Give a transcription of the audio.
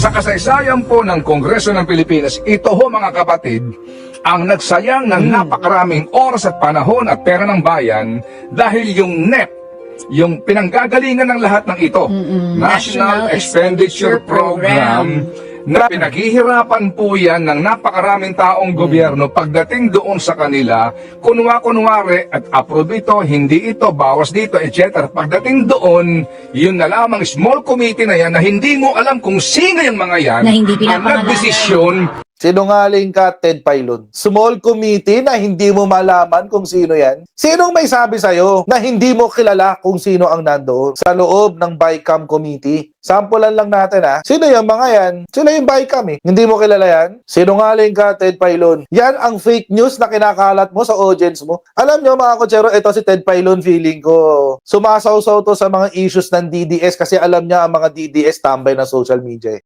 Sa kasaysayan po ng Kongreso ng Pilipinas, ito ho mga kapatid, ang nagsayang ng napakaraming oras at panahon at pera ng bayan dahil yung NEP, yung pinanggagalingan ng lahat ng ito, National Expenditure Program, na pinaghihirapan po yan ng napakaraming taong gobyerno pagdating doon sa kanila, kunwari at approve ito, hindi ito, bawas dito, etc. Pagdating doon, yun na lamang small committee na yan na hindi mo alam kung sino yung mga yan Na hindi ang pinapangalanan. nagdesisyon. Sinungaling ka, Ted Pailon. Small committee na hindi mo malaman kung sino yan? Sinong may sabi sa'yo na hindi mo kilala kung sino ang nandoon sa loob ng BICAM committee? Sampulan lang natin ha. Sino yung mga yan? Sila yung BICAM eh. Hindi mo kilala yan? Sinungaling ka, Ted Pailon. Yan ang fake news na kinakalat mo sa audience mo. Alam nyo mga kutsero, ito si Ted Pailon, feeling ko sumasaw-saw to sa mga issues ng DDS kasi alam niya ang mga DDS tambay na social media eh.